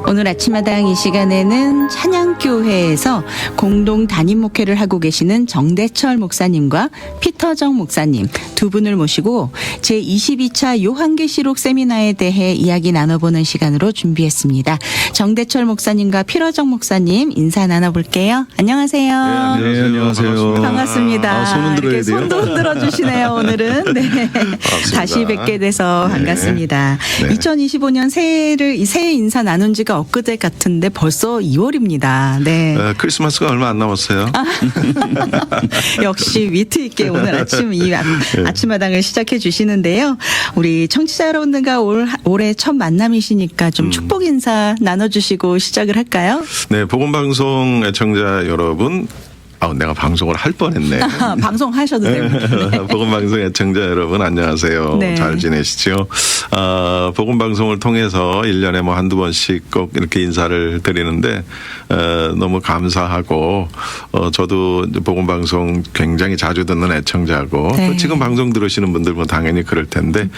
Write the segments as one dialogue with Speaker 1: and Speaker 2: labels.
Speaker 1: 오늘 아침마당 이 시간에는 찬양교회에서 공동 담임 목회를 하고 계시는 정대철 목사님과 피터정 목사님 두 분을 모시고 제22차 요한계시록 세미나에 대해 이야기 나눠보는 시간으로 준비했습니다. 정대철 목사님과 피터정 목사님 인사 나눠볼게요. 안녕하세요.
Speaker 2: 네, 안녕하세요.
Speaker 1: 반갑습니다.
Speaker 2: 손 흔들어야 돼요.
Speaker 1: 손도 흔들어 주시네요, 오늘은. 네. 다시 뵙게 돼서 반갑습니다.
Speaker 2: 네.
Speaker 1: 2025년 새해 인사 나눈 지가 엊그제 같은데 벌써 2월입니다. 네.
Speaker 2: 크리스마스가 얼마 안 남았어요.
Speaker 1: 역시 위트 있게 오늘 아침 아침마당을 시작해 주시는데요. 우리 청취자 여러분들과 올해 첫 만남이시니까 좀 축복 인사 나눠주시고 시작을 할까요?
Speaker 2: 네, 복음방송 애청자 여러분. 내가 방송을 할 뻔했네.
Speaker 1: 방송하셔도 됩니다. 네.
Speaker 2: 복음방송 애청자 여러분 안녕하세요.
Speaker 1: 네.
Speaker 2: 잘 지내시죠? 복음방송을 통해서 1년에 뭐 한두 번씩 꼭 이렇게 인사를 드리는데 너무 감사하고 저도 복음방송 굉장히 자주 듣는 애청자고
Speaker 1: 네.
Speaker 2: 또 지금 방송 들으시는 분들 뭐 당연히 그럴 텐데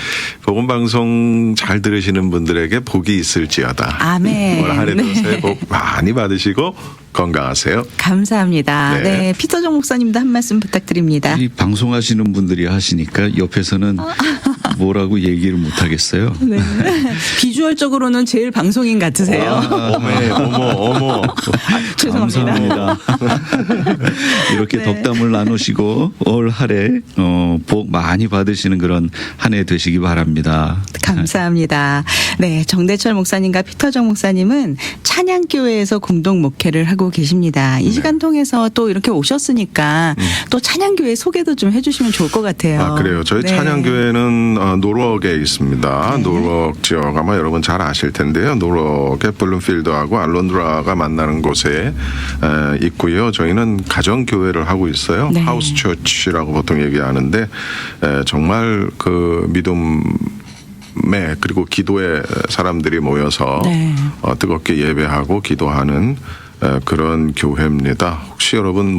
Speaker 2: 복음방송 잘 들으시는 분들에게 복이 있을지어다.
Speaker 1: 아멘.
Speaker 2: 올 한해도
Speaker 1: 네.
Speaker 2: 새해 복 많이 받으시고 건강하세요.
Speaker 1: 감사합니다. 네, 피터정 목사님도 한 말씀 부탁드립니다.
Speaker 3: 이 방송하시는 분들이 하시니까 옆에서는 뭐라고 얘기를 못 하겠어요.
Speaker 1: 네. 비주얼적으로는 제일 방송인 같으세요.
Speaker 2: 어머.
Speaker 1: 죄송합니다.
Speaker 3: 감사합니다. 이렇게
Speaker 1: 네.
Speaker 3: 덕담을 나누시고 올 한해 복 많이 받으시는 그런 한 해 되시기 바랍니다.
Speaker 1: 감사합니다. 네, 정대철 목사님과 피터정 목사님은 찬양교회에서 공동 목회를 하고 계십니다. 이 시간 통해서 또 이렇게 오셨으니까 또 찬양교회 소개도 좀 해주시면 좋을 것 같아요.
Speaker 2: 그래요. 저희
Speaker 1: 네.
Speaker 2: 찬양교회는 노르웍에 있습니다.
Speaker 1: 네.
Speaker 2: 노르웍 지역 아마 여러분 잘 아실 텐데요. 노르웍의 블룸필드하고 알론드라가 만나는 곳에 있고요. 저희는 가정교회를 하고 있어요.
Speaker 1: 네.
Speaker 2: 하우스 처치라고 보통 얘기하는데 정말 그 믿음 그리고 기도에 사람들이 모여서
Speaker 1: 네.
Speaker 2: 뜨겁게 예배하고 기도하는 그런 교회입니다. 혹시 여러분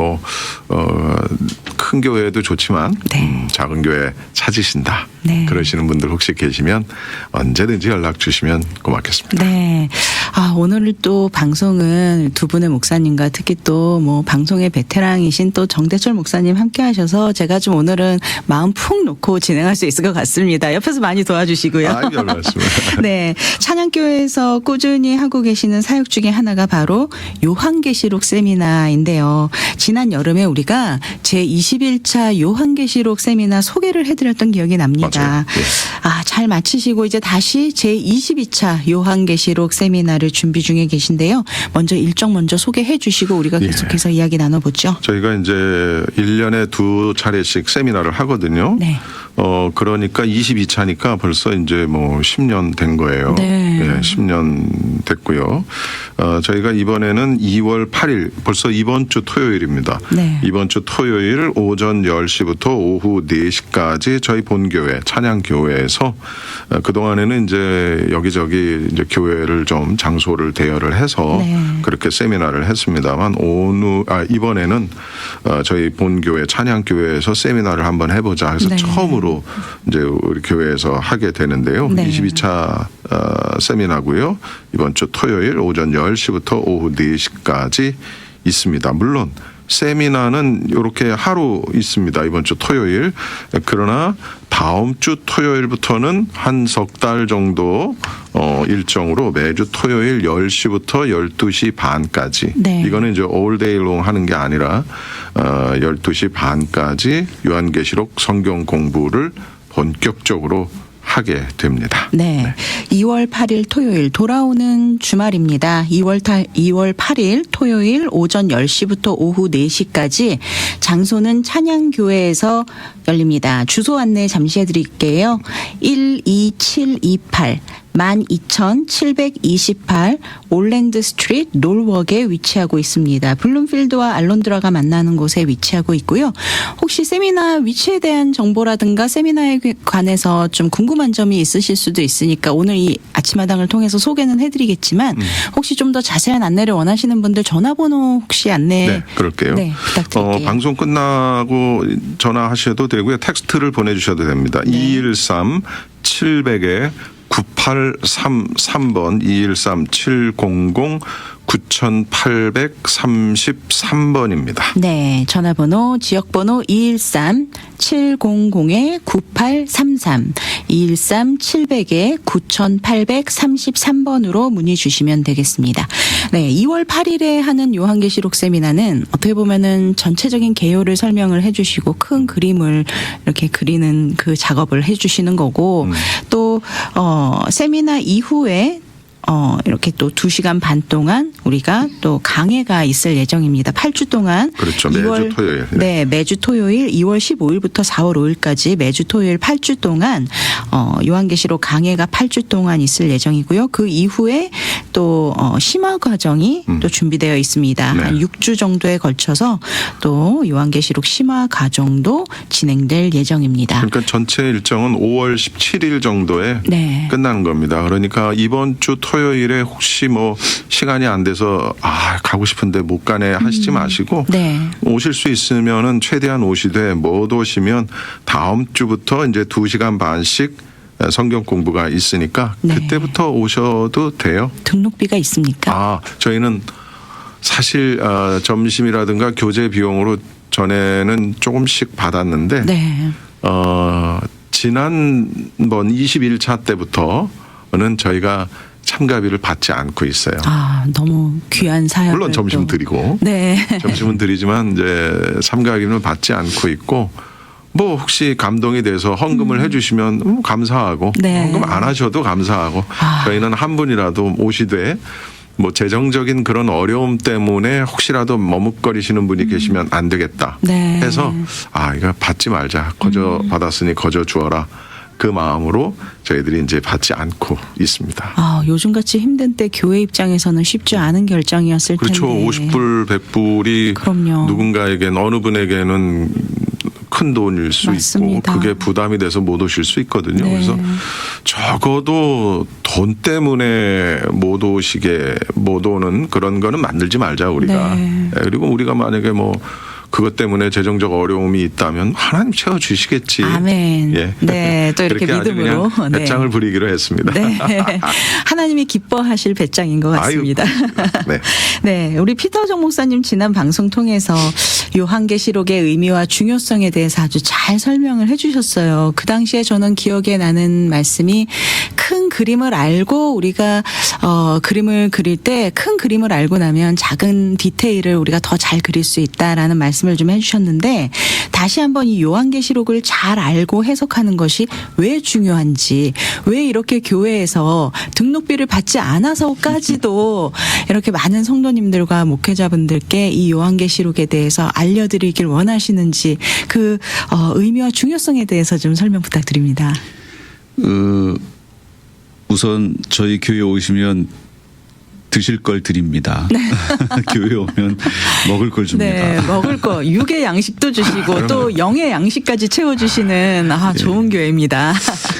Speaker 2: 큰 교회도 좋지만
Speaker 1: 네.
Speaker 2: 작은 교회 찾으신다.
Speaker 1: 네.
Speaker 2: 그러시는 분들 혹시 계시면 언제든지 연락 주시면 고맙겠습니다.
Speaker 1: 네. 오늘 또 방송은 두 분의 목사님과 특히 또 방송의 베테랑이신 또 정대철 목사님 함께 하셔서 제가 좀 오늘은 마음 푹 놓고 진행할 수 있을 것 같습니다. 옆에서 많이 도와주시고요.
Speaker 2: 별 말씀.
Speaker 1: 네. 찬양교회에서 꾸준히 하고 계시는 사역 중에 하나가 바로 요한계시록 세미나인데요. 지난 여름에 우리가 제21차 요한계시록 세미나 소개를 해드렸던 기억이 납니다.
Speaker 2: 맞아요. 네.
Speaker 1: 잘 마치시고 이제 다시 제22차 요한계시록 세미나를 준비 중에 계신데요. 먼저 일정 소개해 주시고 우리가 계속해서 이야기 나눠보죠.
Speaker 2: 저희가 이제 1년에 2차례씩 세미나를 하거든요.
Speaker 1: 네.
Speaker 2: 그러니까 22차니까 벌써 이제 10년 된 거예요.
Speaker 1: 네.
Speaker 2: 예, 10년 됐고요. 저희가 이번에는 2월 8일 벌써 이번 주 토요일입니다.
Speaker 1: 네.
Speaker 2: 이번 주 토요일 오전 10시부터 오후 4시까지 저희 본교회 찬양교회에서 그동안에는 이제 여기저기 이제 교회를 좀 장소를 대여를 해서
Speaker 1: 네.
Speaker 2: 그렇게 세미나를 했습니다만 이번에는 저희 본교회 찬양교회에서 세미나를 한번 해보자 해서
Speaker 1: 네.
Speaker 2: 처음으로 이제 우리 교회에서 하게 되는데요.
Speaker 1: 네.
Speaker 2: 22차 세미나고요. 이번 주 토요일 오전 10시부터 오후 4시까지 있습니다. 물론 세미나는 이렇게 하루 있습니다. 이번 주 토요일. 그러나 다음 주 토요일부터는 한 석 달 정도 일정으로 매주 토요일 10시부터 12시 반까지.
Speaker 1: 네.
Speaker 2: 이거는 이제 all day long 하는 게 아니라 12시 반까지 요한계시록 성경 공부를 본격적으로 하게 됩니다.
Speaker 1: 네. 2월 8일 토요일 돌아오는 주말입니다. 2월 8일 토요일 오전 10시부터 오후 4시까지 장소는 찬양교회에서 열립니다. 주소 안내 잠시 해드릴게요. 12728 12728 올랜드 스트리트 놀웍에 위치하고 있습니다. 블룸필드와 알론드라가 만나는 곳에 위치하고 있고요. 혹시 세미나 위치에 대한 정보라든가 세미나에 관해서 좀 궁금한 점이 있으실 수도 있으니까 오늘 이 아침마당을 통해서 소개는 해드리겠지만 혹시 좀 더 자세한 안내를 원하시는 분들 전화번호 혹시 안내
Speaker 2: 네, 그럴게요.
Speaker 1: 네, 부탁드릴게요.
Speaker 2: 방송 끝나고 전화하셔도 되고요. 텍스트를 보내주셔도 됩니다.
Speaker 1: 네.
Speaker 2: 213 700에 9833번 213-700-9833번입니다.
Speaker 1: 네, 전화번호 지역번호 213-700-9833 213-700-9833번으로 문의 주시면 되겠습니다. 네, 2월 8일에 하는 요한계시록 세미나는 어떻게 보면은 전체적인 개요를 설명을 해주시고 큰 그림을 이렇게 그리는 그 작업을 해주시는 거고 또 세미나 이후에 이렇게 또 2시간 반 동안 우리가 또 강해가 있을 예정입니다. 8주 동안.
Speaker 2: 그렇죠. 매주 토요일.
Speaker 1: 네, 매주 토요일 2월 15일부터 4월 5일까지 매주 토요일 8주 동안 요한계시록 강해가 8주 동안 있을 예정이고요. 그 이후에 또 심화 과정이 또 준비되어 있습니다.
Speaker 2: 네.
Speaker 1: 한 6주 정도에 걸쳐서 또 요한계시록 심화 과정도 진행될 예정입니다.
Speaker 2: 그러니까 전체 일정은 5월 17일 정도에
Speaker 1: 네.
Speaker 2: 끝나는 겁니다. 그러니까 이번 주 토요일에 혹시 뭐 시간이 안 돼서 가고 싶은데 못 가네 하시지 마시고
Speaker 1: 네.
Speaker 2: 오실 수 있으면은 최대한 오시되 못 오시면 다음 주부터 이제 2시간 반씩 성경 공부가 있으니까
Speaker 1: 네.
Speaker 2: 그때부터 오셔도 돼요.
Speaker 1: 등록비가 있습니까?
Speaker 2: 저희는 사실 점심이라든가 교재 비용으로 전에는 조금씩 받았는데
Speaker 1: 네.
Speaker 2: 지난번 21차 때부터는 저희가 참가비를 받지 않고 있어요.
Speaker 1: 너무 귀한 사연.
Speaker 2: 물론 점심 드리고
Speaker 1: 네.
Speaker 2: 점심은 드리지만 이제 참가비는 받지 않고 있고 뭐 혹시 감동이 돼서 헌금을 해주시면 감사하고
Speaker 1: 네.
Speaker 2: 헌금 안 하셔도 감사하고 저희는 한 분이라도 오시되 뭐 재정적인 그런 어려움 때문에 혹시라도 머뭇거리시는 분이 계시면 안 되겠다
Speaker 1: 네.
Speaker 2: 해서 이거 받지 말자. 거저 받았으니 거저 주어라. 그 마음으로 저희들이 이제 받지 않고 있습니다.
Speaker 1: 요즘같이 힘든 때 교회 입장에서는 쉽지 않은 결정이었을
Speaker 2: 그렇죠.
Speaker 1: 텐데.
Speaker 2: 50불, 100불이
Speaker 1: 그럼요.
Speaker 2: 누군가에겐 어느 분에게는 큰 돈일 수
Speaker 1: 맞습니다.
Speaker 2: 있고 그게 부담이 돼서 못 오실 수 있거든요.
Speaker 1: 네.
Speaker 2: 그래서 적어도 돈 때문에 못 오는 그런 거는 만들지 말자 우리가.
Speaker 1: 네.
Speaker 2: 그리고 우리가 만약에 뭐 그것 때문에 재정적 어려움이 있다면 하나님 채워주시겠지.
Speaker 1: 아멘.
Speaker 2: 예.
Speaker 1: 네, 또 이렇게
Speaker 2: 그렇게 아주
Speaker 1: 믿음으로.
Speaker 2: 그냥
Speaker 1: 네.
Speaker 2: 배짱을 부리기로 했습니다.
Speaker 1: 네. 하나님이 기뻐하실 배짱인 것 같습니다.
Speaker 2: 네.
Speaker 1: 네, 우리 피터정 목사님 지난 방송 통해서 요한계시록의 의미와 중요성에 대해서 아주 잘 설명을 해주셨어요. 그 당시에 저는 기억에 나는 말씀이 큰 그림을 알고 우리가 그림을 그릴 때 큰 그림을 알고 나면 작은 디테일을 우리가 더 잘 그릴 수 있다라는 말씀을 좀 해주셨는데 다시 한번 이 요한계시록을 잘 알고 해석하는 것이 왜 중요한지 왜 이렇게 교회에서 등록비를 받지 않아서까지도 이렇게 많은 성도님들과 목회자분들께 이 요한계시록에 대해서 알려드리길 원하시는지 그 의미와 중요성에 대해서 좀 설명 부탁드립니다.
Speaker 3: 우선 저희 교회 오시면 드실 걸 드립니다. 네. 교회 오면 먹을 걸 줍니다.
Speaker 1: 네, 먹을 거 육의 양식도 주시고 또 영의 양식까지 채워주시는 좋은 교회입니다.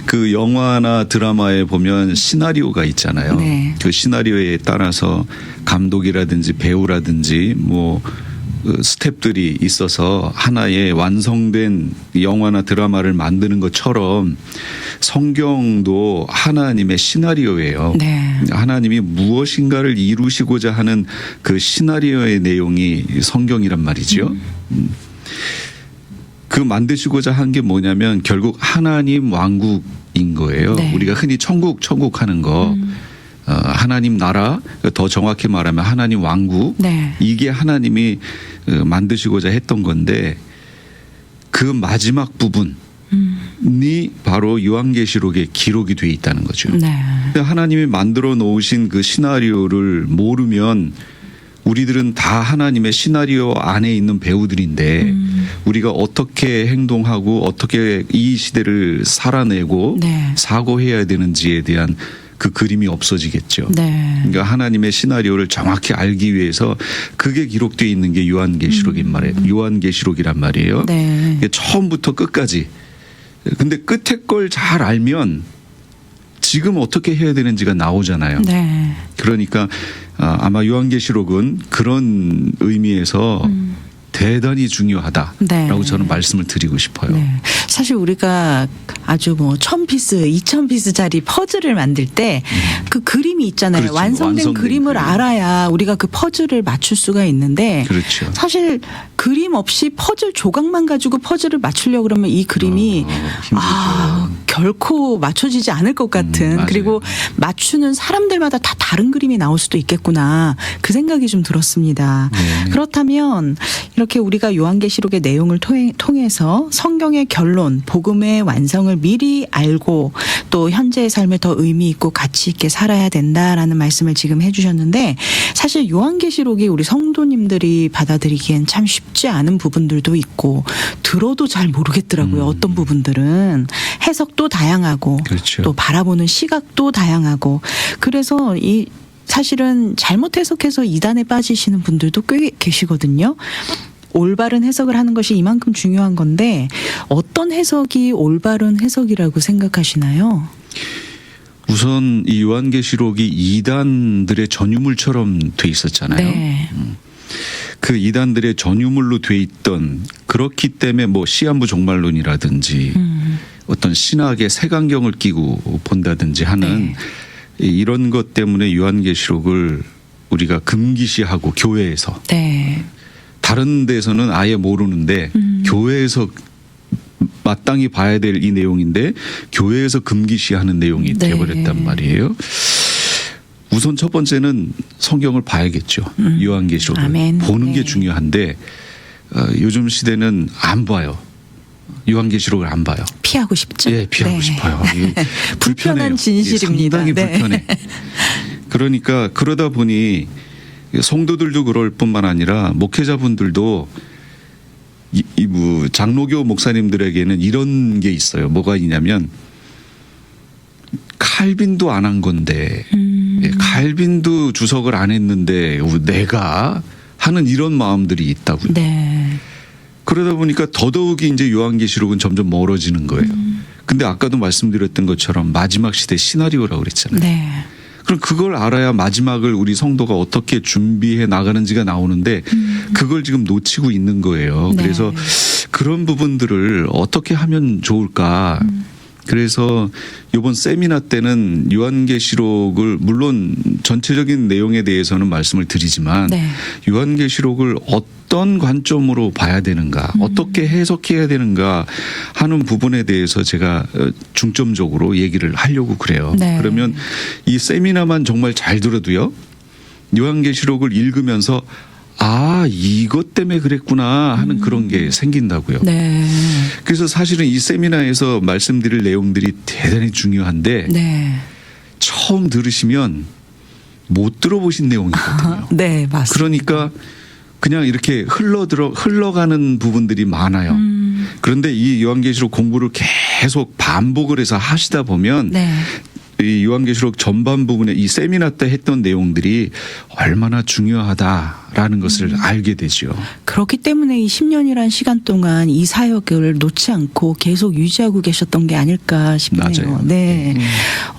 Speaker 3: 그 영화나 드라마에 보면 시나리오가 있잖아요.
Speaker 1: 네.
Speaker 3: 그 시나리오에 따라서 감독이라든지 배우라든지 뭐 스텝들이 있어서 하나의 완성된 영화나 드라마를 만드는 것처럼 성경도 하나님의 시나리오예요.
Speaker 1: 네.
Speaker 3: 하나님이 무엇인가를 이루시고자 하는 그 시나리오의 내용이 성경이란 말이죠. 그 만드시고자 한 게 뭐냐면 결국 하나님 왕국인 거예요.
Speaker 1: 네.
Speaker 3: 우리가 흔히 천국 하는 거. 하나님 나라, 더 정확히 말하면 하나님 왕국,
Speaker 1: 네.
Speaker 3: 이게 하나님이 만드시고자 했던 건데 그 마지막 부분이 바로 요한계시록에 기록이 돼 있다는 거죠.
Speaker 1: 네.
Speaker 3: 하나님이 만들어 놓으신 그 시나리오를 모르면 우리들은 다 하나님의 시나리오 안에 있는 배우들인데 우리가 어떻게 행동하고 어떻게 이 시대를 살아내고
Speaker 1: 네.
Speaker 3: 사고해야 되는지에 대한 그 그림이 없어지겠죠.
Speaker 1: 네.
Speaker 3: 그러니까 하나님의 시나리오를 정확히 알기 위해서 그게 기록되어 있는 게 요한계시록이란 말이에요.
Speaker 1: 네.
Speaker 3: 처음부터 끝까지. 근데 끝에 걸 잘 알면 지금 어떻게 해야 되는지가 나오잖아요.
Speaker 1: 네.
Speaker 3: 그러니까 아마 요한계시록은 그런 의미에서 대단히 중요하다라고
Speaker 1: 네.
Speaker 3: 저는 말씀을 드리고 싶어요.
Speaker 1: 네. 사실 우리가 아주 뭐 1000피스, 2000피스짜리 퍼즐을 만들 때 그 그림이 있잖아요.
Speaker 3: 그렇죠.
Speaker 1: 완성된 그림을
Speaker 3: 그림.
Speaker 1: 알아야 우리가 그 퍼즐을 맞출 수가 있는데
Speaker 3: 그렇죠.
Speaker 1: 사실 그림 없이 퍼즐 조각만 가지고 퍼즐을 맞추려고 그러면 이 그림이
Speaker 3: 힘들죠.
Speaker 1: 결코 맞춰지지 않을 것 같은
Speaker 3: 맞아요.
Speaker 1: 그리고 맞추는 사람들마다 다 다른 그림이 나올 수도 있겠구나 그 생각이 좀 들었습니다.
Speaker 3: 네.
Speaker 1: 그렇다면 이렇게 우리가 요한계시록의 내용을 통해서 성경의 결론, 복음의 완성을 미리 알고 또 현재의 삶에 더 의미 있고 가치 있게 살아야 된다라는 말씀을 지금 해주셨는데 사실 요한계시록이 우리 성도님들이 받아들이기엔 참 쉽지 않은 부분들도 있고 들어도 잘 모르겠더라고요. 어떤 부분들은 해석도 다양하고
Speaker 3: 그렇죠.
Speaker 1: 또 바라보는 시각도 다양하고 그래서 이 사실은 잘못 해석해서 이단에 빠지시는 분들도 꽤 계시거든요. 올바른 해석을 하는 것이 이만큼 중요한 건데 어떤 해석이 올바른 해석이라고 생각하시나요?
Speaker 3: 우선 이 요한계시록이 이단들의 전유물처럼 돼 있었잖아요.
Speaker 1: 네.
Speaker 3: 그 이단들의 전유물로 돼 있던 그렇기 때문에 뭐 시한부 종말론이라든지 어떤 신학의 색안경을 끼고 본다든지 하는 이런 것 때문에 요한계시록을 우리가 금기시하고 교회에서
Speaker 1: 네.
Speaker 3: 다른 데서는 아예 모르는데 교회에서 마땅히 봐야 될 이 내용인데 교회에서 금기시하는 내용이
Speaker 1: 네.
Speaker 3: 되어버렸단 말이에요. 우선 첫 번째는 성경을 봐야겠죠. 요한계시록을
Speaker 1: 아멘.
Speaker 3: 보는
Speaker 1: 네.
Speaker 3: 게 중요한데 요즘 시대는 안 봐요. 요한계시록을 안 봐요.
Speaker 1: 피하고 싶죠?
Speaker 3: 예, 피하고
Speaker 1: 네.
Speaker 3: 싶어요. 이게
Speaker 1: 불편한
Speaker 3: 불편해요.
Speaker 1: 진실입니다.
Speaker 3: 상당히
Speaker 1: 네.
Speaker 3: 불편해. 그러니까 그러다 보니 성도들도 그럴 뿐만 아니라 목회자분들도 뭐 장로교 목사님들에게는 이런 게 있어요. 뭐가 있냐면 칼빈도 안 한 건데 칼빈도 주석을 안 했는데 내가 하는 이런 마음들이 있다고요.
Speaker 1: 네.
Speaker 3: 그러다 보니까 더더욱이 이제 요한계시록은 점점 멀어지는 거예요. 근데 아까도 말씀드렸던 것처럼 마지막 시대 시나리오라고 그랬잖아요.
Speaker 1: 네.
Speaker 3: 그럼 그걸 알아야 마지막을 우리 성도가 어떻게 준비해 나가는지가 나오는데 그걸 지금 놓치고 있는 거예요.
Speaker 1: 네.
Speaker 3: 그래서 그런 부분들을 어떻게 하면 좋을까. 그래서 이번 세미나 때는 요한계시록을 물론 전체적인 내용에 대해서는 말씀을 드리지만
Speaker 1: 네.
Speaker 3: 요한계시록을 어떤 관점으로 봐야 되는가 어떻게 해석해야 되는가 하는 부분에 대해서 제가 중점적으로 얘기를 하려고 그래요.
Speaker 1: 네.
Speaker 3: 그러면 이 세미나만 정말 잘 들어도요. 요한계시록을 읽으면서 아 이것 때문에 그랬구나 하는 그런 게 생긴다고요.
Speaker 1: 네.
Speaker 3: 그래서 사실은 이 세미나에서 말씀드릴 내용들이 대단히 중요한데
Speaker 1: 네.
Speaker 3: 처음 들으시면 못 들어보신 내용이거든요.
Speaker 1: 네, 맞습니다.
Speaker 3: 그러니까 그냥 이렇게 흘러가는 부분들이 많아요. 그런데 이 요한계시록 공부를 계속 반복을 해서 하시다 보면
Speaker 1: 네.
Speaker 3: 이 요한계시록 전반 부분에 이 세미나 때 했던 내용들이 얼마나 중요하다라는 것을 알게 되죠.
Speaker 1: 그렇기 때문에 이 10년이란 시간 동안 이 사역을 놓지 않고 계속 유지하고 계셨던 게 아닐까 싶네요.
Speaker 3: 맞아요.
Speaker 1: 네.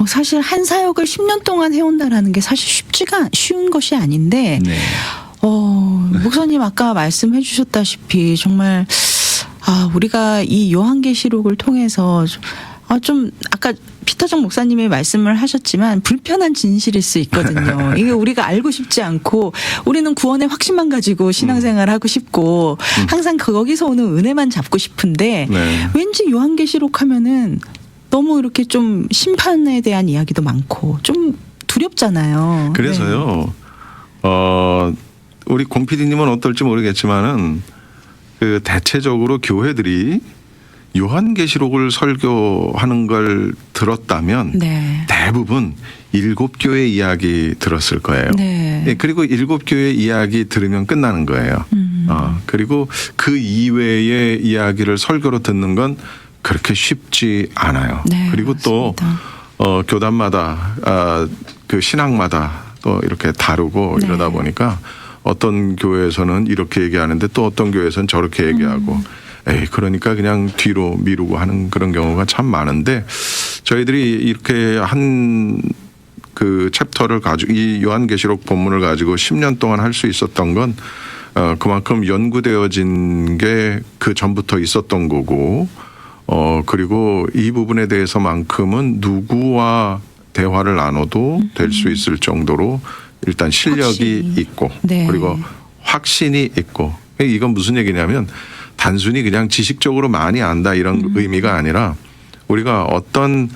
Speaker 1: 사실 한 사역을 10년 동안 해온다라는 게 사실 쉬운 것이 아닌데,
Speaker 3: 네.
Speaker 1: 목사님 아까 말씀해 주셨다시피 정말, 우리가 이 요한계시록을 통해서 좀 아까 피터정 목사님이 말씀을 하셨지만 불편한 진실일 수 있거든요. 이게 우리가 알고 싶지 않고 우리는 구원의 확신만 가지고 신앙생활을 하고 싶고 항상 거기서 오는 은혜만 잡고 싶은데
Speaker 2: 네.
Speaker 1: 왠지 요한계시록 하면은 너무 이렇게 좀 심판에 대한 이야기도 많고 좀 두렵잖아요.
Speaker 2: 그래서요. 우리 공 PD님은 어떨지 모르겠지만은 그 대체적으로 교회들이 요한계시록을 설교하는 걸 들었다면
Speaker 1: 네.
Speaker 2: 대부분 7교회 이야기 들었을 거예요.
Speaker 1: 네.
Speaker 2: 예, 그리고 7교회 이야기 들으면 끝나는 거예요. 그리고 그 이외의 이야기를 설교로 듣는 건 그렇게 쉽지 않아요.
Speaker 1: 네,
Speaker 2: 그리고 또
Speaker 1: 맞습니다.
Speaker 2: 교단마다 그 신학마다 또 이렇게 다르고
Speaker 1: 네.
Speaker 2: 이러다 보니까 어떤 교회에서는 이렇게 얘기하는데 또 어떤 교회에서는 저렇게 얘기하고 그러니까 그냥 뒤로 미루고 하는 그런 경우가 참 많은데 저희들이 이렇게 한 그 챕터를 가지고 이 요한계시록 본문을 가지고 10년 동안 할 수 있었던 건 그만큼 연구되어진 게 그 전부터 있었던 거고 그리고 이 부분에 대해서만큼은 누구와 대화를 나눠도 될 수 있을 정도로 일단 실력이
Speaker 1: 확신이.
Speaker 2: 있고
Speaker 1: 네.
Speaker 2: 그리고 확신이 있고 이건 무슨 얘기냐면 단순히 그냥 지식적으로 많이 안다 이런 의미가 아니라 우리가 어떤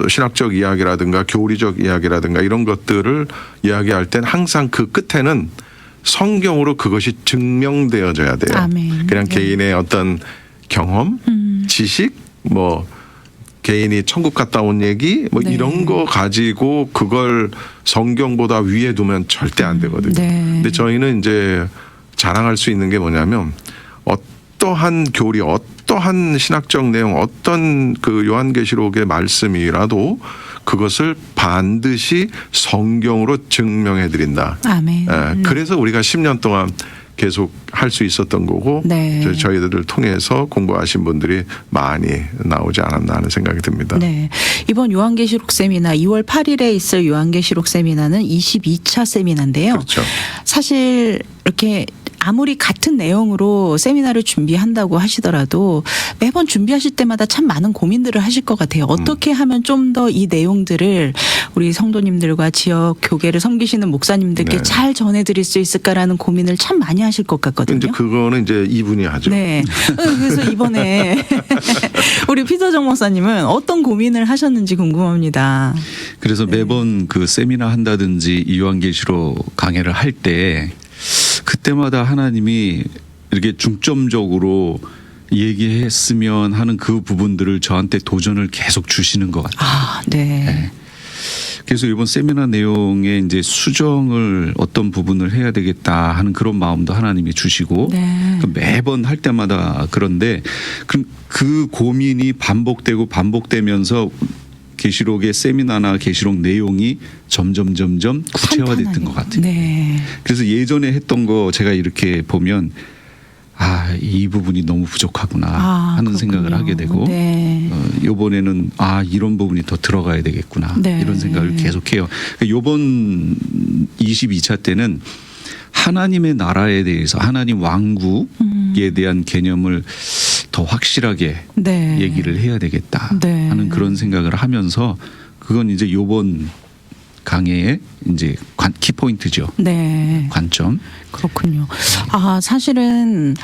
Speaker 2: 신학적 이야기라든가 교리적 이야기라든가 이런 것들을 이야기할 땐 항상 그 끝에는 성경으로 그것이 증명되어져야 돼요.
Speaker 1: 아멘.
Speaker 2: 그냥
Speaker 1: 네.
Speaker 2: 개인의 어떤 경험, 지식, 뭐 개인이 천국 갔다 온 얘기 뭐
Speaker 1: 네.
Speaker 2: 이런 거 가지고 그걸 성경보다 위에 두면 절대 안 되거든요.
Speaker 1: 네.
Speaker 2: 근데 저희는 이제 자랑할 수 있는 게 뭐냐면 어떠한 교리, 어떠한 신학적 내용, 어떤 그 요한계시록의 말씀이라도 그것을 반드시 성경으로 증명해 드린다.
Speaker 1: 아멘.
Speaker 2: 그래서 우리가 10년 동안 계속 할 수 있었던 거고
Speaker 1: 네.
Speaker 2: 저희들을 통해서 공부하신 분들이 많이 나오지 않았나 하는 생각이 듭니다.
Speaker 1: 네. 이번 요한계시록 세미나 2월 8일에 있을 요한계시록 세미나는 22차 세미나인데요.
Speaker 2: 그렇죠.
Speaker 1: 사실 이렇게 아무리 같은 내용으로 세미나를 준비한다고 하시더라도 매번 준비하실 때마다 참 많은 고민들을 하실 것 같아요. 어떻게 하면 좀 더 이 내용들을 우리 성도님들과 지역 교계를 섬기시는 목사님들께
Speaker 2: 네.
Speaker 1: 잘 전해드릴 수 있을까라는 고민을 참 많이 하실 것 같거든요.
Speaker 2: 이제 그거는 이제 이분이 하죠.
Speaker 1: 네. 그래서 이번에 우리 피터정 목사님은 어떤 고민을 하셨는지 궁금합니다.
Speaker 3: 그래서 매번 그 세미나 한다든지 이 요한계시록 강해를 할 때 그때마다 하나님이 이렇게 중점적으로 얘기했으면 하는 그 부분들을 저한테 도전을 계속 주시는 것 같아요.
Speaker 1: 아, 네.
Speaker 3: 그래서 이번 세미나 내용에 이제 수정을 어떤 부분을 해야 되겠다 하는 그런 마음도 하나님이 주시고
Speaker 1: 네.
Speaker 3: 매번 할 때마다 그런데 그럼 그 고민이 반복되면서 계시록의 세미나나 계시록 내용이 점점 구체화됐던
Speaker 1: 탄탄하게.
Speaker 3: 것 같아요.
Speaker 1: 네.
Speaker 3: 그래서 예전에 했던 거 제가 이렇게 보면 이 부분이 너무 부족하구나 하는
Speaker 1: 그렇군요.
Speaker 3: 생각을 하게 되고
Speaker 1: 네.
Speaker 3: 이번에는 이런 부분이 더 들어가야 되겠구나
Speaker 1: 네.
Speaker 3: 이런 생각을 계속해요. 이번 22차 때는 하나님의 나라에 대해서 하나님 왕국에 대한 개념을 더 확실하게
Speaker 1: 네.
Speaker 3: 얘기를 해야 되겠다
Speaker 1: 네.
Speaker 3: 하는 그런 생각을 하면서 그건 이제 이번 강의의 이제 키포인트죠.
Speaker 1: 네.
Speaker 3: 관점.
Speaker 1: 그렇군요. 사실은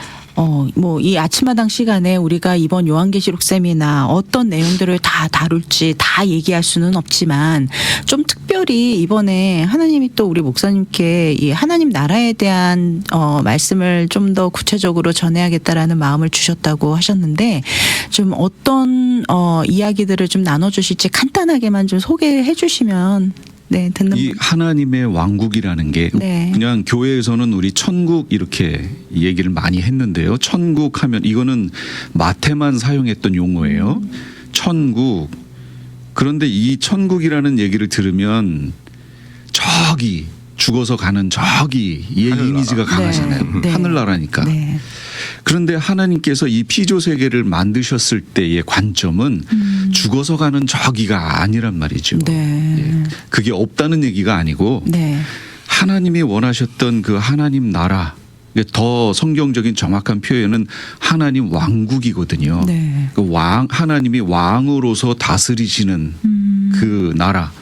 Speaker 1: 뭐 이 아침마당 시간에 우리가 이번 요한계시록 세미나 어떤 내용들을 다 다룰지 다 얘기할 수는 없지만 좀 특별히 이번에 하나님이 또 우리 목사님께 이 하나님 나라에 대한 말씀을 좀 더 구체적으로 전해야겠다라는 마음을 주셨다고 하셨는데 좀 어떤 이야기들을 좀 나눠주실지 간단하게만 좀 소개해 주시면 네 듣는
Speaker 3: 이 하나님의 왕국이라는 게
Speaker 1: 네.
Speaker 3: 그냥 교회에서는 우리 천국 이렇게 얘기를 많이 했는데요. 천국 하면 이거는 마태만 사용했던 용어예요. 천국. 그런데 이 천국이라는 얘기를 들으면 저기 죽어서 가는 저기 이
Speaker 2: 하늘나라.
Speaker 3: 이미지가 강하잖아요.
Speaker 1: 네. 네.
Speaker 3: 하늘나라니까.
Speaker 1: 네.
Speaker 3: 그런데 하나님께서 이 피조 세계를 만드셨을 때의 관점은 죽어서 가는 저기가 아니란 말이죠.
Speaker 1: 네.
Speaker 3: 예. 그게 없다는 얘기가 아니고
Speaker 1: 네.
Speaker 3: 하나님이 원하셨던 그 하나님 나라, 더 성경적인 정확한 표현은 하나님 왕국이거든요.
Speaker 1: 네.
Speaker 3: 그 하나님이 왕으로서 다스리시는 그 나라.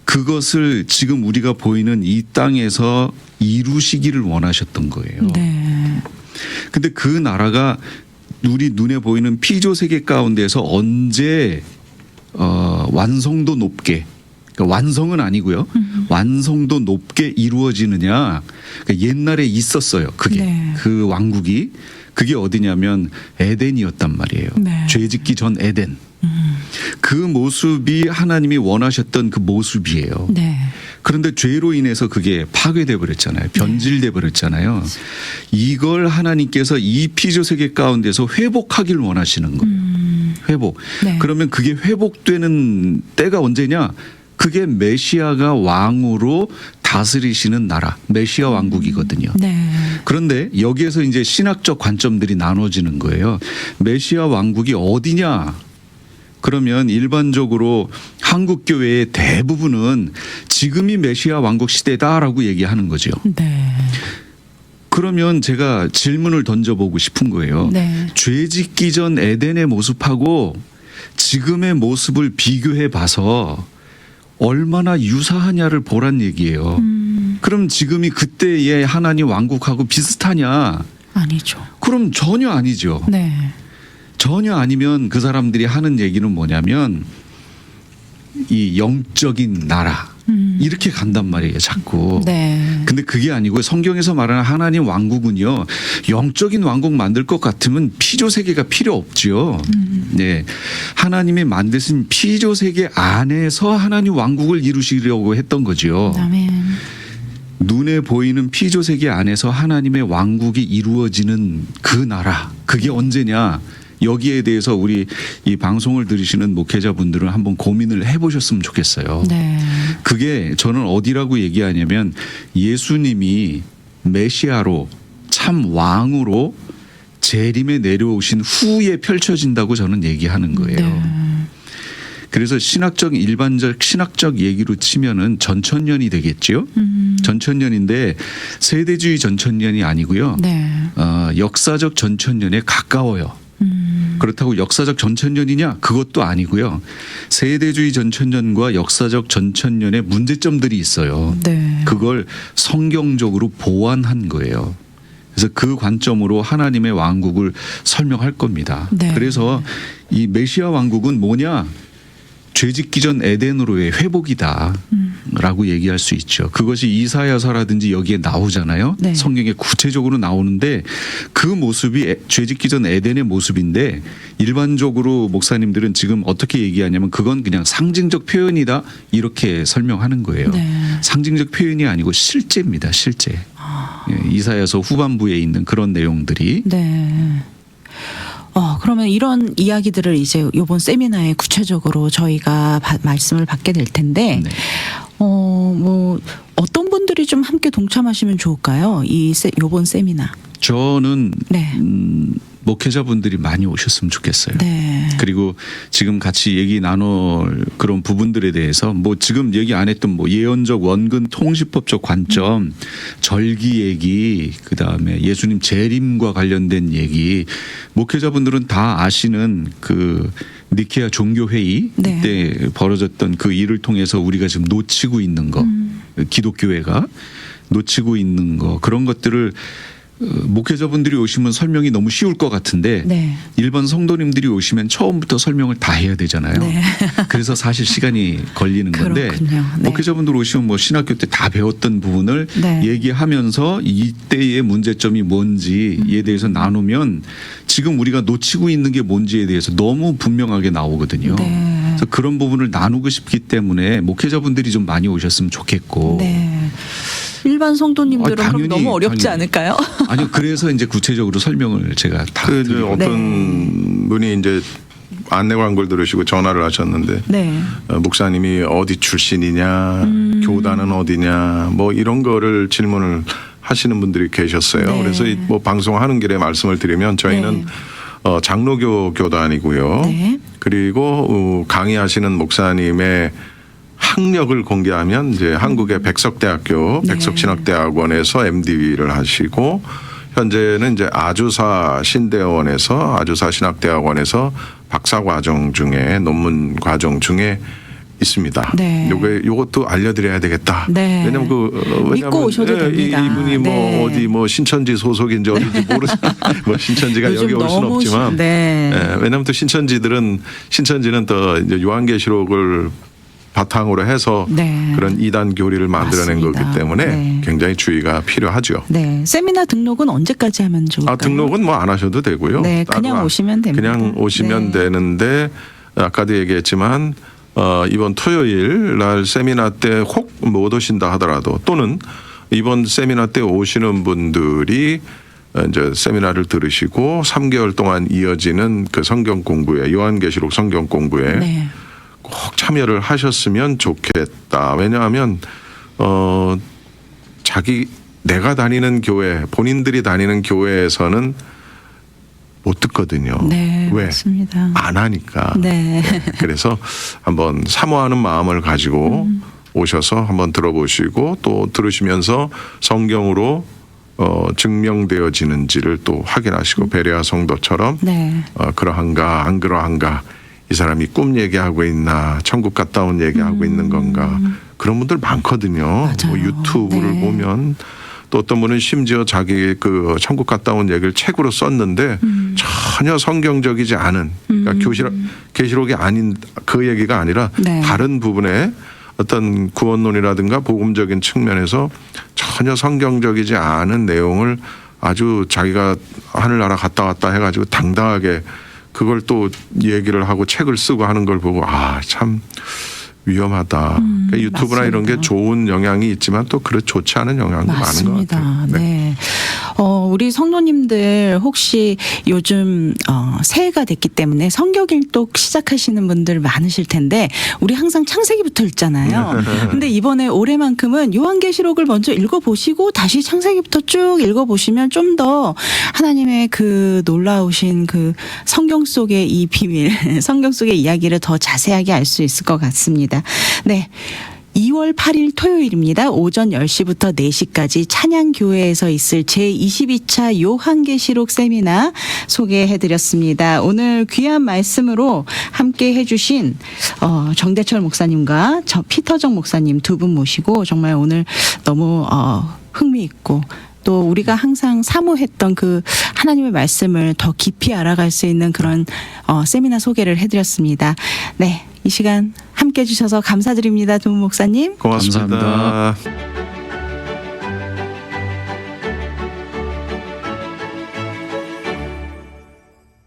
Speaker 3: 그것을 지금 우리가 보이는 이 땅에서 이루시기를 원하셨던 거예요.
Speaker 1: 네.
Speaker 3: 근데 그 나라가 우리 눈에 보이는 피조 세계 가운데서 언제 완성도 높게, 그러니까 완성은 아니고요. 완성도 높게 이루어지느냐. 그러니까 옛날에 있었어요. 그게
Speaker 1: 네.
Speaker 3: 그 왕국이 그게 어디냐면 에덴이었단 말이에요.
Speaker 1: 네.
Speaker 3: 죄 짓기 전 에덴. 그 모습이 하나님이 원하셨던 그 모습이에요.
Speaker 1: 네.
Speaker 3: 그런데 죄로 인해서 그게 파괴돼 버렸잖아요. 변질돼 버렸잖아요. 이걸 하나님께서 이 피조 세계 가운데서 회복하길 원하시는 거예요. 회복.
Speaker 1: 네.
Speaker 3: 그러면 그게 회복되는 때가 언제냐? 그게 메시아가 왕으로 다스리시는 나라, 메시아 왕국이거든요.
Speaker 1: 네.
Speaker 3: 그런데 여기에서 이제 신학적 관점들이 나눠지는 거예요. 메시아 왕국이 어디냐? 그러면 일반적으로 한국 교회의 대부분은 지금이 메시아 왕국 시대다라고 얘기하는 거죠.
Speaker 1: 네.
Speaker 3: 그러면 제가 질문을 던져보고 싶은 거예요.
Speaker 1: 네.
Speaker 3: 죄 짓기 전 에덴의 모습하고 지금의 모습을 비교해 봐서 얼마나 유사하냐를 보란 얘기예요. 그럼 지금이 그때의 하나님 왕국하고 비슷하냐?
Speaker 1: 아니죠.
Speaker 3: 그럼 전혀 아니죠.
Speaker 1: 네.
Speaker 3: 전혀 아니면 그 사람들이 하는 얘기는 뭐냐면 이 영적인 나라 이렇게 간단 말이에요. 자꾸.
Speaker 1: 네.
Speaker 3: 근데 그게 아니고 성경에서 말하는 하나님 왕국은요. 영적인 왕국 만들 것 같으면 피조 세계가 필요 없죠. 네. 하나님이 만드신 피조 세계 안에서 하나님 왕국을 이루시려고 했던 거죠.
Speaker 1: 아멘.
Speaker 3: 눈에 보이는 피조 세계 안에서 하나님의 왕국이 이루어지는 그 나라. 그게 언제냐? 여기에 대해서 우리 이 방송을 들으시는 목회자분들은 한번 고민을 해보셨으면 좋겠어요.
Speaker 1: 네.
Speaker 3: 그게 저는 어디라고 얘기하냐면 예수님이 메시아로 참 왕으로 재림에 내려오신 후에 펼쳐진다고 저는 얘기하는 거예요.
Speaker 1: 네.
Speaker 3: 그래서 일반적 신학적 얘기로 치면은 전천년이 되겠죠. 전천년인데 세대주의 전천년이 아니고요.
Speaker 1: 네.
Speaker 3: 역사적 전천년에 가까워요. 그렇다고 역사적 전천년이냐? 그것도 아니고요. 세대주의 전천년과 역사적 전천년의 문제점들이 있어요.
Speaker 1: 네.
Speaker 3: 그걸 성경적으로 보완한 거예요. 그래서 그 관점으로 하나님의 왕국을 설명할 겁니다.
Speaker 1: 네.
Speaker 3: 그래서 이 메시아 왕국은 뭐냐? 죄짓기 전 에덴으로의 회복이다라고 얘기할 수 있죠. 그것이 이사야서라든지 여기에 나오잖아요.
Speaker 1: 네.
Speaker 3: 성경에 구체적으로 나오는데 그 모습이 죄짓기 전 에덴의 모습인데 일반적으로 목사님들은 지금 어떻게 얘기하냐면 그건 그냥 상징적 표현이다 이렇게 설명하는 거예요.
Speaker 1: 네.
Speaker 3: 상징적 표현이 아니고 실제입니다. 실제. 예, 이사야서 후반부에 있는 그런 내용들이.
Speaker 1: 네. 그러면 이런 이야기들을 이제 이번 세미나에 구체적으로 저희가 말씀을 받게 될 텐데,
Speaker 3: 네.
Speaker 1: 뭐 어떤 분들이 좀 함께 동참하시면 좋을까요? 이번 세미나.
Speaker 3: 저는
Speaker 1: 네.
Speaker 3: 목회자분들이 많이 오셨으면 좋겠어요.
Speaker 1: 네.
Speaker 3: 그리고 지금 같이 얘기 나눌 그런 부분들에 대해서 뭐 지금 얘기 안 했던 뭐 예언적 원근 통시법적 관점, 절기 얘기, 그다음에 예수님 재림과 관련된 얘기, 목회자분들은 다 아시는 그 니케아 종교회의
Speaker 1: 네.
Speaker 3: 때 벌어졌던 그 일을 통해서 우리가 지금 놓치고 있는 거, 기독교회가 놓치고 있는 거, 그런 것들을 목회자분들이 오시면 설명이 너무 쉬울 것 같은데
Speaker 1: 네.
Speaker 3: 일반 성도님들이 오시면 처음부터 설명을 다 해야 되잖아요.
Speaker 1: 네.
Speaker 3: 그래서 사실 시간이 걸리는 건데
Speaker 1: 그렇군요. 네.
Speaker 3: 목회자분들 오시면 뭐 신학교 때 다 배웠던 부분을
Speaker 1: 네.
Speaker 3: 얘기하면서 이때의 문제점이 뭔지에 대해서 나누면 지금 우리가 놓치고 있는 게 뭔지에 대해서 너무 분명하게 나오거든요.
Speaker 1: 네.
Speaker 3: 그래서 그런 부분을 나누고 싶기 때문에 목회자분들이 좀 많이 오셨으면 좋겠고.
Speaker 1: 네. 일반 성도님들은 그럼
Speaker 3: 당연히,
Speaker 1: 너무 어렵지
Speaker 3: 당연히.
Speaker 1: 않을까요?
Speaker 3: 아니요. 그래서 이제 구체적으로 설명을 제가 다
Speaker 2: 그 이제
Speaker 3: 드리고.
Speaker 2: 어떤 분이 이제 안내 광고를 들으시고 전화를 하셨는데
Speaker 1: 네.
Speaker 2: 목사님이 어디 출신이냐, 교단은 어디냐, 뭐 이런 거를 질문을 하시는 분들이 계셨어요.
Speaker 1: 네.
Speaker 2: 그래서 뭐 방송하는 길에 말씀을 드리면 저희는
Speaker 1: 네.
Speaker 2: 장로교 교단이고요.
Speaker 1: 네.
Speaker 2: 그리고 강의하시는 목사님의 학력을 공개하면 이제 한국의 백석대학교,
Speaker 1: 네.
Speaker 2: 백석신학대학원에서 MD를 하시고 현재는 이제 아주사 신대원에서 아주사 신학대학원에서 박사 과정 중에 논문 과정 중에 있습니다.
Speaker 1: 네.
Speaker 2: 요것도 알려드려야 되겠다.
Speaker 1: 네.
Speaker 2: 왜냐면
Speaker 1: 믿고 오셔도 됩니다.
Speaker 2: 이분이 뭐
Speaker 1: 네.
Speaker 2: 어디 뭐 신천지 소속인지 어딘지 모르잖아요. 뭐 신천지가
Speaker 1: 요즘
Speaker 2: 여기 올 수는
Speaker 1: 너무
Speaker 2: 없지만,
Speaker 1: 네.
Speaker 2: 왜냐면 또 신천지는 더 이제 요한계시록을 바탕으로 해서
Speaker 1: 네.
Speaker 2: 그런 이단 교리를 만들어낸
Speaker 1: 맞습니다.
Speaker 2: 거기 때문에
Speaker 1: 네.
Speaker 2: 굉장히 주의가 필요하죠.
Speaker 1: 네. 세미나 등록은 언제까지 하면 좋을까요?
Speaker 2: 등록은 뭐 안 하셔도 되고요.
Speaker 1: 네,
Speaker 2: 따로
Speaker 1: 그냥 오시면 됩니다.
Speaker 2: 그냥 오시면
Speaker 1: 네.
Speaker 2: 되는데 아까도 얘기했지만 이번 토요일 날 세미나 때 혹 못 오신다 하더라도 또는 이번 세미나 때 오시는 분들이 이제 세미나를 들으시고 3개월 동안 이어지는 그 성경 공부에 요한계시록 성경 공부에
Speaker 1: 네.
Speaker 2: 꼭 참여를 하셨으면 좋겠다. 왜냐하면 내가 다니는 교회, 본인들이 다니는 교회에서는 못 듣거든요.
Speaker 1: 네,
Speaker 2: 왜?
Speaker 1: 맞습니다.
Speaker 2: 안 하니까.
Speaker 1: 네.
Speaker 2: 그래서 한번 사모하는 마음을 가지고 오셔서 한번 들어보시고 또 들으시면서 성경으로 증명되어지는지를 또 확인하시고 베레아 성도처럼
Speaker 1: 네.
Speaker 2: 그러한가 안 그러한가, 이 사람이 꿈 얘기하고 있나 천국 갔다 온 얘기하고 있는 건가, 그런 분들 많거든요.
Speaker 1: 맞아요.
Speaker 2: 뭐 유튜브를
Speaker 1: 네.
Speaker 2: 보면 또 어떤 분은 심지어 자기 그 천국 갔다 온 얘기를 책으로 썼는데 전혀 성경적이지 않은, 그러니까 계시록이 아닌 그 얘기가 아니라
Speaker 1: 네.
Speaker 2: 다른 부분에 어떤 구원론이라든가 복음적인 측면에서 전혀 성경적이지 않은 내용을 아주 자기가 하늘나라 갔다 왔다 해가지고 당당하게 그걸 또 얘기를 하고 책을 쓰고 하는 걸 보고 참 위험하다. 그러니까 유튜브나 이런 게
Speaker 1: 맞습니다.
Speaker 2: 좋은 영향이 있지만 또 그렇게 좋지 않은 영향도 많은 것
Speaker 1: 맞습니다.
Speaker 2: 같아요.
Speaker 1: 네. 우리 성도님들 혹시 요즘 새해가 됐기 때문에 성경 일독 시작하시는 분들 많으실 텐데 우리 항상 창세기부터 읽잖아요. 근데 이번에 올해만큼은 요한계시록을 먼저 읽어보시고 다시 창세기부터 쭉 읽어보시면 좀 더 하나님의 그 놀라우신 그 성경 속의 이 비밀, 성경 속의 이야기를 더 자세하게 알 수 있을 것 같습니다. 네. 2월 8일 토요일입니다. 오전 10시부터 4시까지 찬양교회에서 있을 제22차 요한계시록 세미나 소개해드렸습니다. 오늘 귀한 말씀으로 함께 해주신 정대철 목사님과 피터정 목사님 두 분 모시고 정말 오늘 너무 흥미있고 또 우리가 항상 사모했던 그 하나님의 말씀을 더 깊이 알아갈 수 있는 그런 세미나 소개를 해드렸습니다. 네, 이 시간 함께해 주셔서 감사드립니다. 두 목사님.
Speaker 2: 고맙습니다.
Speaker 3: 감사합니다.